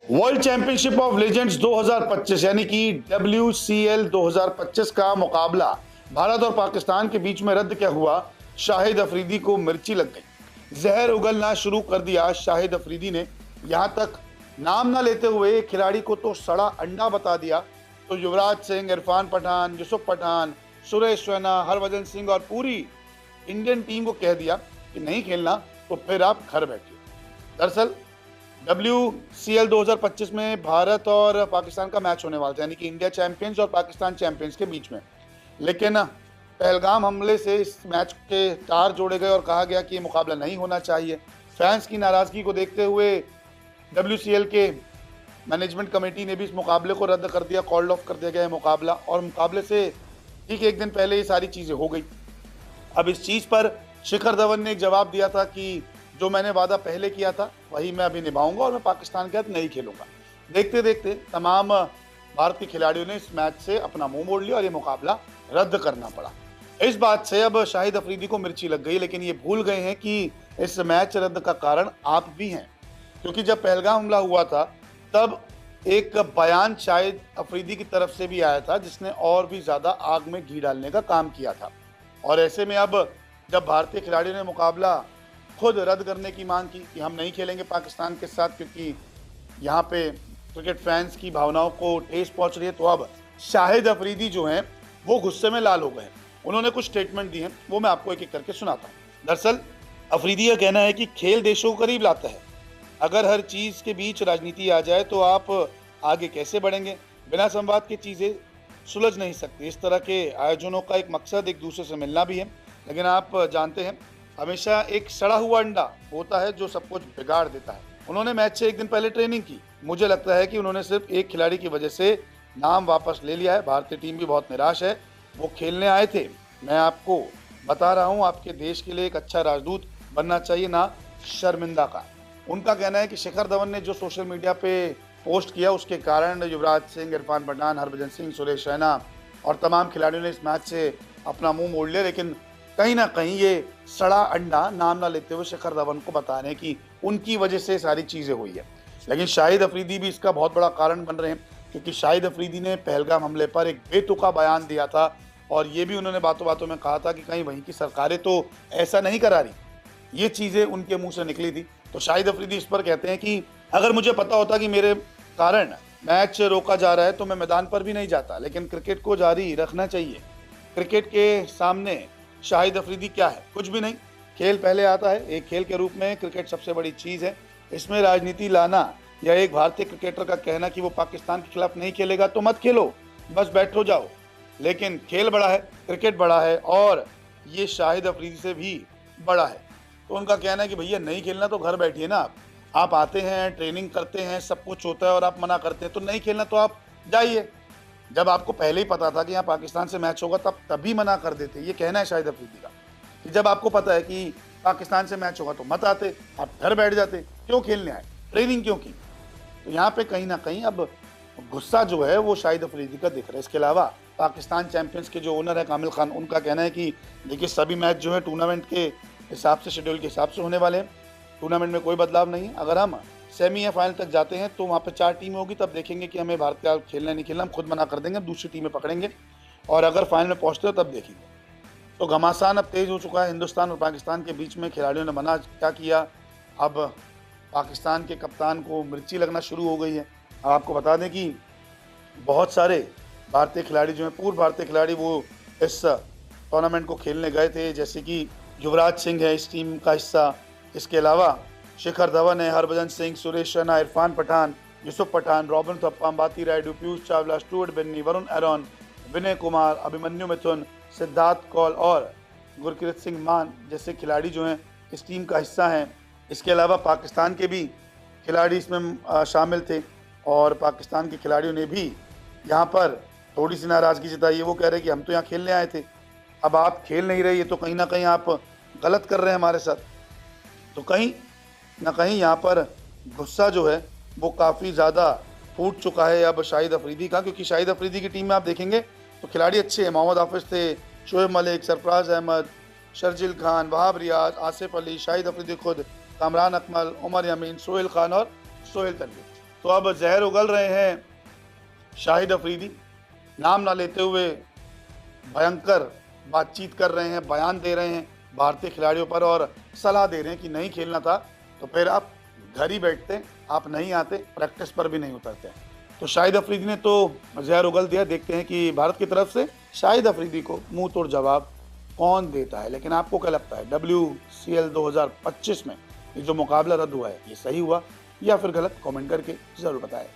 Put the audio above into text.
World championship of legends 2025 यानी कि WCL 2025 का मुकाबला भारत और पाकिस्तान के बीच में रद्द क्या हुआ। शाहिद अफरीदी को मिर्ची लग गई, जहर उगलना शुरू कर दिया शाहिद अफरीदी ने। यहां तक नाम ना लेते हुए खिलाड़ी को तो सड़ा अंडा बता दिया। तो युवराज सिंह, इरफान पठान, यूसुफ पठान, सुरेश रैना, हरभजन सिंह और पूरी इंडियन टीम को कह दिया कि नहीं खेलना तो फिर आप घर बैठिए। दरअसल WCL 2025 में भारत और पाकिस्तान का मैच होने वाला था, यानी कि इंडिया चैंपियंस और पाकिस्तान चैंपियंस के बीच में। लेकिन पहलगाम हमले से इस मैच के तार जोड़े गए और कहा गया कि ये मुकाबला नहीं होना चाहिए। फैंस की नाराज़गी को देखते हुए WCL के मैनेजमेंट कमेटी ने भी इस मुकाबले को रद्द कर दिया, कॉल्ड ऑफ कर दिया गया है मुकाबला। और मुकाबले से ठीक एक दिन पहले ये सारी चीज़ें हो गई। अब इस चीज़ पर शिखर धवन ने एक जवाब दिया था कि जो मैंने वादा पहले किया था वही मैं अभी निभाऊंगा और मैं पाकिस्तान के साथ नहीं खेलूंगा। देखते देखते तमाम भारतीय खिलाड़ियों ने इस मैच से अपना मुंह मोड़ लिया और ये मुकाबला रद्द करना पड़ा। इस बात से अब शाहिद अफरीदी को मिर्ची लग गई, लेकिन ये भूल गए हैं कि इस मैच रद्द का कारण आप भी हैं। क्योंकि जब पहलगाम हमला हुआ था तब एक बयान शाहिद अफरीदी की तरफ से भी आया था जिसने और भी ज़्यादा आग में घी डालने का काम किया था। और ऐसे में अब जब भारतीय खिलाड़ियों ने मुकाबला खुद रद्द करने की मांग की कि हम नहीं खेलेंगे पाकिस्तान के साथ क्योंकि यहाँ पे क्रिकेट फैंस की भावनाओं को ठेस पहुँच रही है, तो अब शाहिद अफरीदी जो हैं वो गुस्से में लाल हो गए हैं। उन्होंने कुछ स्टेटमेंट दिए हैं, वो मैं आपको एक एक करके सुनाता हूँ। दरअसल अफरीदी का कहना है कि खेल देशों को करीब लाता है। अगर हर चीज़ के बीच राजनीति आ जाए तो आप आगे कैसे बढ़ेंगे। बिना संवाद की चीज़ें सुलझ नहीं सकती। इस तरह के आयोजनों का एक मकसद एक दूसरे से मिलना भी है, लेकिन आप जानते हैं हमेशा एक सड़ा हुआ अंडा होता है जो सब कुछ बिगाड़ देता है। उन्होंने मैच से एक दिन पहले ट्रेनिंग की। मुझे लगता है कि उन्होंने सिर्फ एक खिलाड़ी की वजह से नाम वापस ले लिया है। भारतीय टीम भी बहुत निराश है। वो खेलने आए थे। मैं आपको बता रहा हूँ, आपके देश के लिए एक अच्छा राजदूत बनना चाहिए, ना शर्मिंदा का। उनका कहना है कि शिखर धवन ने जो सोशल मीडिया पे पोस्ट किया उसके कारण युवराज सिंह, इरफान पठान, हरभजन सिंह, सुरेश रैना और तमाम खिलाड़ियों ने इस मैच से अपना मुंह मोड़ लिया। लेकिन कहीं ना कहीं ये सड़ा अंडा नाम ना लेते हुए शिखर धवन को बता रहे हैं कि उनकी वजह से सारी चीज़ें हुई है। लेकिन शाहिद अफरीदी भी इसका बहुत बड़ा कारण बन रहे हैं, क्योंकि शाहिद अफरीदी ने पहलगाम हमले पर एक बेतुका बयान दिया था और ये भी उन्होंने बातों बातों में कहा था कि कहीं वहीं की सरकारें तो ऐसा नहीं करा रही। ये चीज़ें उनके मुंह से निकली थी। तो शाहिद अफरीदी इस पर कहते हैं कि अगर मुझे पता होता कि मेरे कारण मैच रोका जा रहा है तो मैं मैदान पर भी नहीं जाता, लेकिन क्रिकेट को जारी रखना चाहिए। क्रिकेट के सामने शाहिद अफरीदी क्या है? कुछ भी नहीं। खेल पहले आता है। एक खेल के रूप में क्रिकेट सबसे बड़ी चीज़ है। इसमें राजनीति लाना या एक भारतीय क्रिकेटर का कहना कि वो पाकिस्तान के खिलाफ नहीं खेलेगा तो मत खेलो, बस बैठो जाओ। लेकिन खेल बड़ा है, क्रिकेट बड़ा है और ये शाहिद अफरीदी से भी बड़ा है। तो उनका कहना है कि भैया नहीं खेलना तो घर बैठिए ना। आप आते हैं, ट्रेनिंग करते हैं, सब कुछ होता है और आप मना करते हैं। तो नहीं खेलना तो आप जाइए। जब आपको पहले ही पता था कि यहाँ पाकिस्तान से मैच होगा तभी मना कर देते। ये कहना है शाहिद अफरीदी का कि जब आपको पता है कि पाकिस्तान से मैच होगा तो मत आते, आप घर बैठ जाते। क्यों खेलने आए, ट्रेनिंग क्यों की। तो यहाँ पे कहीं ना कहीं अब गुस्सा जो है वो शाहिद अफरीदी का दिख रहा है। इसके अलावा पाकिस्तान चैंपियंस के जो ओनर है कामिल खान, उनका कहना है कि देखिए सभी मैच जो है टूर्नामेंट के हिसाब से, शेड्यूल के हिसाब से होने वाले हैं। टूर्नामेंट में कोई बदलाव नहीं है। अगर हम सेमी या फाइनल तक जाते हैं तो वहाँ पे 4 टीमें होगी, तब देखेंगे कि हमें भारत का खेलना नहीं खेलना, हम खुद मना कर देंगे, दूसरी टीमें पकड़ेंगे और अगर फाइनल में पहुँचते हो तब देखेंगे। तो घमासान अब तेज़ हो चुका है हिंदुस्तान और पाकिस्तान के बीच में। खिलाड़ियों ने मना क्या किया, अब पाकिस्तान के कप्तान को मिर्ची लगना शुरू हो गई है। अब आपको बता दें कि बहुत सारे भारतीय खिलाड़ी जो हैं, पूर्व भारतीय खिलाड़ी, वो इस टूर्नामेंट को खेलने गए थे। जैसे कि युवराज सिंह है इस टीम का हिस्सा। इसके अलावा शिखर धवन है, हरभजन सिंह, सुरेश रैना, इरफान पठान, यूसुफ पठान, रॉबिन थप्पा, अंबाती रायडू, पीयूष चावला, स्टुअर्ट बिन्नी, वरुण एरॉन, विनय कुमार, अभिमन्यु मिथुन, सिद्धार्थ कौल और गुरकीरत सिंह मान जैसे खिलाड़ी जो हैं इस टीम का हिस्सा हैं। इसके अलावा पाकिस्तान के भी खिलाड़ी इसमें शामिल थे और पाकिस्तान के खिलाड़ियों ने भी यहाँ पर थोड़ी सी नाराज़गी जताई है। वो कह रहे हैं कि हम तो यहाँ खेलने आए थे, अब आप खेल नहीं रहे, ये तो कहीं ना कहीं आप गलत कर रहे हैं हमारे साथ। तो कहीं ना कहीं यहाँ पर गुस्सा जो है वो काफ़ी ज़्यादा फूट चुका है अब शाहिद अफरीदी का। क्योंकि शाहिद अफरीदी की टीम में आप देखेंगे तो खिलाड़ी अच्छे हैं। मोहम्मद हाफिज़ थे, शोएब मलिक, सरफराज अहमद, शर्जिल खान, वहाब रियाज, आसिफ अली, शाहिद अफरीदी खुद, कामरान अकमल, उमर यमीन, सोहेल खान और सोहेल तनवीर। तो अब जहर उगल रहे हैं शाहिद अफरीदी, नाम ना लेते हुए भयंकर बातचीत कर रहे हैं, बयान दे रहे हैं भारतीय खिलाड़ियों पर और सलाह दे रहे हैं कि नहीं खेलना था तो फिर आप घर ही बैठते, आप नहीं आते, प्रैक्टिस पर भी नहीं उतरते। तो शाहिद अफरीदी ने तो जहर उगल दिया। देखते हैं कि भारत की तरफ से शाहिद अफरीदी को मुंह तोड़ जवाब कौन देता है। लेकिन आपको क्या लगता है, WCL 2025 में ये जो मुकाबला रद्द हुआ है, ये सही हुआ या फिर गलत? कमेंट करके ज़रूर बताएं।